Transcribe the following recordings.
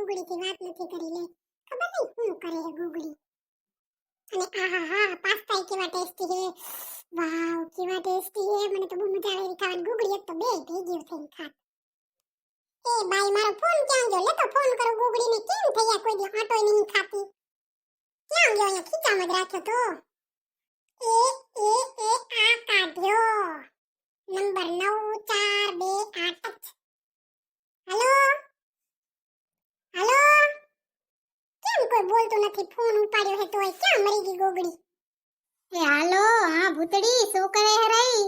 ગુગળી થી વાત નથી કરી લે. ખબર નહીં શું કરે છે ગુગળી. અને આહાહા પાસ્તા કેવા ટેસ્ટી છે. વાવ કેવા ટેસ્ટી છે. મને તો બહુ મજા આવે ખાવાની. ગુગળી એક તો બે ભેગી થઈને ખા. એ બાઈ મારો ફોન ક્યાં ગયો? લે તો ફોન કરો ગુગળીને. કેમ થયા કોઈ દી આટોય નહીં ખાતી? ક્યાં ગયો? અહીંયા ખીચામાં જ રાખ્યો તો. આ કાઢ્યો. નંબર 9428. હાલો હાલો. કેમ કોઈ બોલતું નથી? ફોન ઉપાડ્યો છે તોય ક્યાં મરી ગઈ ગોગડી? એ હાલો, હા ભૂતડી, શું કરે હે રઈ?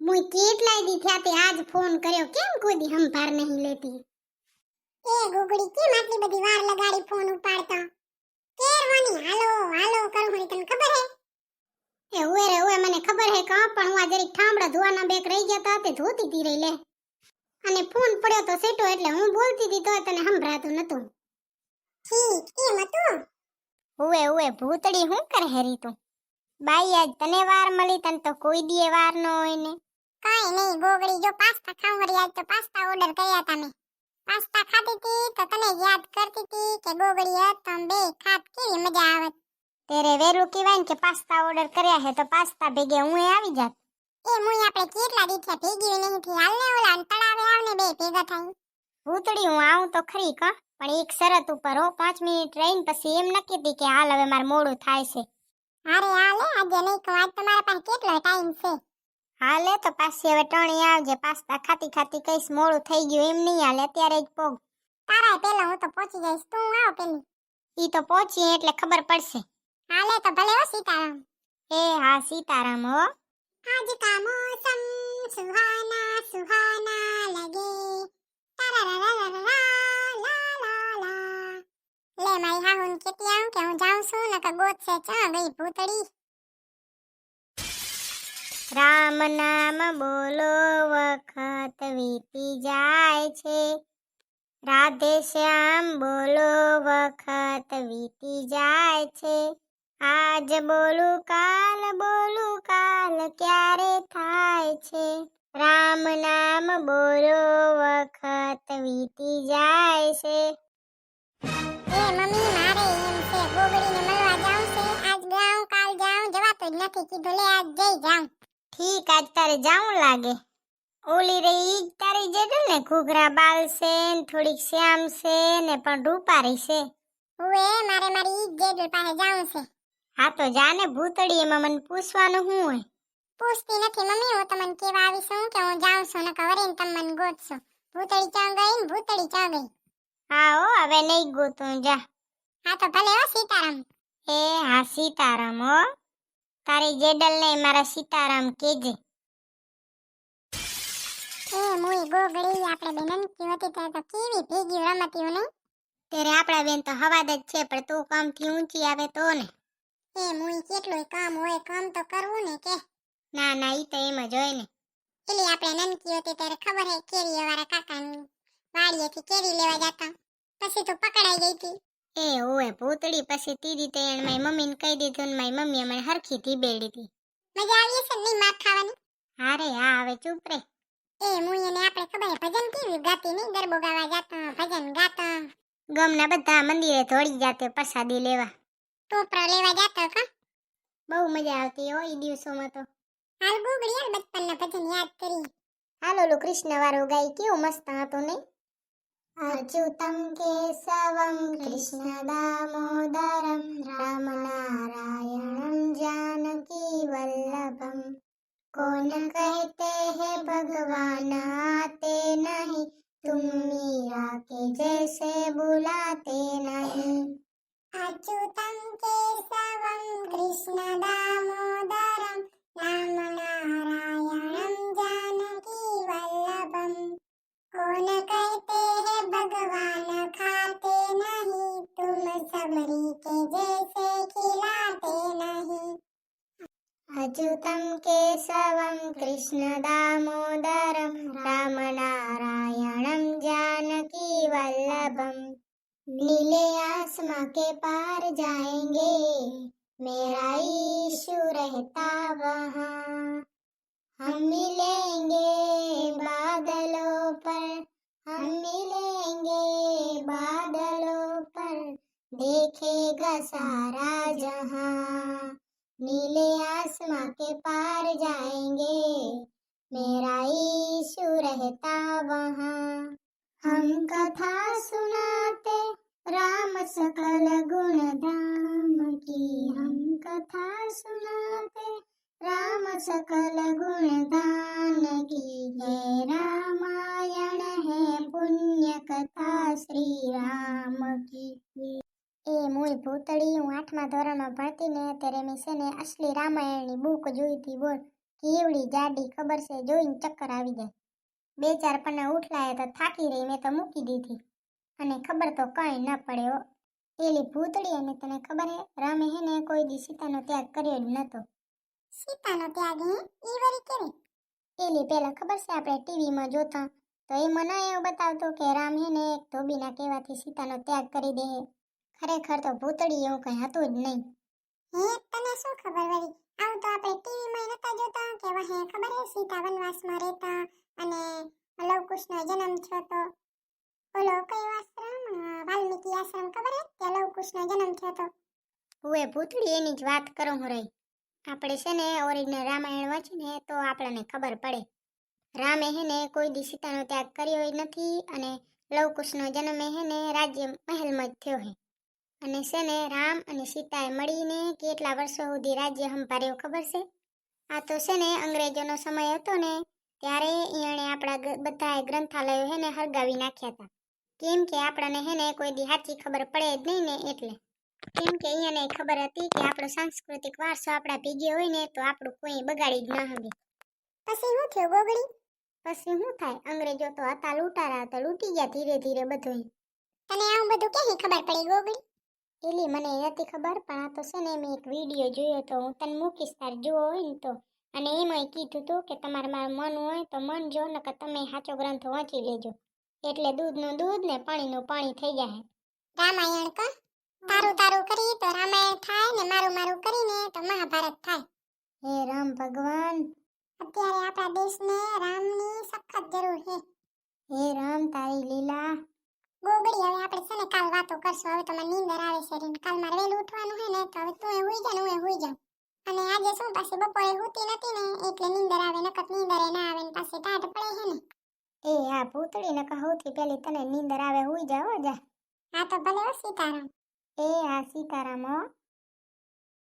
મુઈ કેટલાય દી થયા તે આજ ફોન કર્યો, કેમ કોઈ દી સંભાર નહીં લેતી? એ ગોગડી કેમ આટલી બધી વાર લગાડી ફોન ઉપાડતા? કેરવાની હાલો હાલો કરું મને તને ખબર હે? એ ઓએ મને ખબર હે કા, પણ હું આ જરીક ઠામડા ધોવાના બેક રહી ગયા તા તે ધોતી તી રહી લે. અને ફોન પડ્યો તો સેટો એટલે હું બોલતી તી તોય તને સંભળાતું નતું. ઠીક એમ હતું? ઓએ ભૂતડી હું કરે હેરી તું? બાઈ આજ તને વાર મળી, તને તો કોઈ દીએ વાર ન હોય ને. કાઈ નહીં ગોગડી, જો પાસ્તા ખાવરી આજ તો પાસ્તા ઓર્ડર કર્યા તા મેં. પાસ્તા ખાતી તી તો તને યાદ કરતી તી કે ગોગડી હે તમ બે ખાત કેવી મજા આવત. તેરે વેરું કીવાય કે પાસ્તા ઓર્ડર કર્યા હે તો પાસ્તા ભેગે હું આવી જાત. એ મુઈ આપણે કેટલા દીઠ્યા ભેગી નહીં થી. હાલને ઓલા તળાવે આવને બે ભેગા થાય. ભૂતડી હું આવું તો ખરી કા, પણ એક શરત ઉપર હો. 5 મિનિટ રહીને પછી એમ ન કીધી કે હાલ હવે માર મોડું થાય છે. અરે હાલે આજે નહીં કહું, આજ તમારા પાસે કેટલો ટાઈમ છે? હાલે તો પાછી હવે ટણી આવજે. પાસ્તા ખાતી ખાતી કઈશ મોડું થઈ ગયું એમ નહીં હાલે, અત્યારે જ પોગ. તારા પેલા હું તો પહોંચી જઈશ, તું આવ પેલી. ઈ તો પહોંચી એટલે ખબર પડશે. હાલે તો ભલે હો સીતારામ. એ હા સીતારામ હો. आज का मौसम सुहाना सुहाना लगे तारारारारारा ला ला ला। લે મારી હાહુન કેતી આવું કે હું જાઉં છું નકર ગોત છે ચા ગઈ ભૂતડી। રામ નામ બોલો વખત વીતી જાય છે, રાધે શ્યામ બોલો વખત વીતી જાય છે, આજ બોલું કાલ ક્યારે થાય છે, રામ નામ બોલો વખત વીતી જાય છે। એ મમ્મી મારે એમ છે ગોગડીને મળવા જાઉં છે, આજ જાઉં કાલ જાઉં જવાતો જ નથી, કીધું લે આજ જઈ જાઉં। ઠીક આજ તારે જાવું લાગે। ઓલી રહી ઈ જ તારી જેડલ ને ઘૂઘરા બાલ છે ને થોડીક શ્યામ છે ને પણ રૂપારી છે। હુએ મારે મારી ઈ જ જેડલ પાસે જાઉં છે। હા તો જાને ભૂતડી, એમાં મને પૂછવાનું શું હોય? પૂછતી નથી મમ્મી, હું તમને કેવા આવી છું કે હું જાઉં છું નકર વરીને તમે મને ગોતશો। ભૂતડી ચા ગઈ ને ભૂતડી ચા ગઈ। હા હો હવે નહીં ગોતું જા। હા તો ભલે હો સીતારામ। એ હા સીતારામ હો, તારી જેડલ ને મારા સીતારામ કેજે। એ મુઈ ગોગડી આપણે બેનન કી હતી ત્યારે તો કેવી ભેગી રમતી હું નહીં? ત્યારે આપણા બેન તો હવાદ જ છે, પણ તું કામથી ઊંચી આવે તો ને। એ મુઈ કેટલું કામ હોય, કામ તો કરવું ને કે। ના ના ઈ તો એમ જ હોય ને। એલી આપણે નનકી હતી ત્યારે ખબર હે કેરી વાળા કાકાની વાડીએથી કેરી લેવા જતા, પછી તો પકડાઈ ગઈ હતી। એ ઓય ભૂતડી, પછી તીધી તે મારી મમ્મીને કહી દીધું ને મારી મમ્મીએ મને હરખી ધીબેડી હતી। મજા આવી છે નહીં માર ખાવાની? હા રે હા, હવે ચૂપ રે। એ મુઈ અને આપણે ખબર હે ભજન કેવી ગાતી નહીં, ગરબો ગાવા જતા ભજન ગાતા, ગામના બધા મંદિરે દોડી જાતે પ્રસાદી લેવા, ટોપરા લેવા જતા કા। બહુ મજા આવતી હો ઈ દિવસોમાં તો। હાલ ગોગડી હાલ બચપનના ભજન યાદ કરી। હાલો ઓલું કૃષ્ણ વાળું ગાય કેવું મસ્ત હતું નહીં? અચ્યુતમ કેશવમ કૃષ્ણ દામોદરમ રામ નારાયણમ जानकी वल्लभम कौन कहते हैं भगवान आते नहीं तुम मीरा के जैसे बुलाते नहीं। अच्युतं केशवं कृष्ण दामोदरं राम नारायणं जानकी वल्लभं कौन कहते हैं भगवान खाते नहीं तुम सबरी के जैसे खिलाते नहीं। अच्युतं केशवं कृष्ण दामोदरं राम नारायणं जानकी वल्लभं नीले आसमां के पार जाएंगे मेरा ईशु रहता वहाँ हम मिलेंगे बादलों पर हम मिलेंगे बादलों देखेगा सारा जहां, नीले आसमां के पार जाएंगे, मेरा यीशु रहता वहां। हम कथा सुनाते राम सकल गुण धाम की, हम कथा सुनाते राम सकल गुण गान की, है रामायण है पुण्य कथा श्री राम की। એ મૂળ ભૂતળી હું 8મા ધોરણમાં ભણતી ને ત્યારે મેં છે ને અસલી રામાયણની બુક જોઈ હતી. બોલ કેવડી જાડી ખબર છે, જોઈને ચક્કર આવી જાય. 2-4 પન્ના ઉઠલાય તો થાકી રહી, મેં તો મૂકી દીધી અને ખબર તો કઈ ન પડે હો. એલી ભૂતળી અને તને ખબર હે રામે હે ને કોઈ દી સીતાનો ત્યાગ કર્યો જ નતો. સીતાનો ત્યાગ હે ઈ વરી કરે? એલી પેલા ખબર છે આપણે ટીવીમાં જોતા તો એ મને એવું બતાવતો કે રામ હે ને એક ધોબીના કહેવાથી સીતાનો ત્યાગ કરી દે. ખરેખર તો ભૂતળી એવું કઈ હતું જ નહીં. હે તને શું ખબર વળી? આવું તો આપણે ટીવીમાં નતા જોતા કે વહે ખબર હે સીતા વનવાસમાં રહેતા અને લવકુશનો જન્મ થયો તો ઓલો કયો આશ્રમ વાલ્મીકી આશ્રમ ખબર હે ત્યાં લવકુશનો જન્મ થયો તો. હું એ ભૂતળી એની જ વાત કરું હું રહી. આપણે છે ને ઓરિજિનલ રામાયણ વાંચીને તો આપણને ખબર પડે રામે હે ને કોઈ દી સીતાનો ત્યાગ કર્યો જ નથી અને લવકુશનો જન્મ હે ને રાજ્ય મહેલમાં જ થયો હે. અને છે ને રામ અને સીતાએ મળીને કેટલા વર્ષો સુધી રાજ્ય સંભાળ્યો ખબર છે? આ તો છે ને અંગ્રેજોનો સમય હતો ને ત્યારે એણે આપણા બધા ગ્રંથાલયો હે ને હળગાવી નાખ્યા હતા. કેમ કે આપણને હે ને કોઈ દી સાચી ખબર પડે જ નહીં ને એટલે. કેમ કે એને ખબર હતી કે આપણો સાંસ્કૃતિક વારસો આપણા ભેગી હોય ને તો આપણું કોઈ બગાડી જ ન હગે. પછી શું થયું ગોગડી? પછી શું થાય, અંગ્રેજો તો હતા લૂંટારા, તો લૂંટી ગયા ધીરે ધીરે બધું. તને આવું બધું ક્યાંથી ખબર પડી ગોગડી? એલી મને નથી ખબર પણ આ તો છે ને મેં એક વિડીયો જોયો તો હું તને મૂકીશ તાર જોવો હોય ને તો. અને એમાંય કીધું હતું કે તમારે મારું મન હોય તો મન જો નકર તમે સાચો ગ્રંથ વાંચી લેજો એટલે દૂધનું દૂધ ને પાણીનું પાણી થઈ જાય. રામાયણ કા તારું તારું કરી તો રામાયણ થાય ને મારું મારું કરીને તો મહાભારત થાય. હે રામ ભગવાન, અત્યારે આપણા દેશને રામની સખત જરૂર છે. હે રામ તારી લીલા. ગોગડી હવે આપણે છે ને કાલ વાતો કરશું. હવે તો મને નીંદર આવે છે રીન. કાલ મારે વહેલું ઉઠવાનું છે ને તો હવે તું એ હુઈ જા ને હું એ હુઈ જાઉં. અને આજે શું પાછી બપોરે હુતી નથી ને એટલે નીંદર આવે નકર નીંદર ના આવે ને પાછી ટાઢ પડે છે ને. એ આ ભૂતળી ને કહુથી પેલી તને નીંદર આવે હુઈ જા હો જા. હા તો ભલે હો સીતારામ. એ આ સીતારામ હો.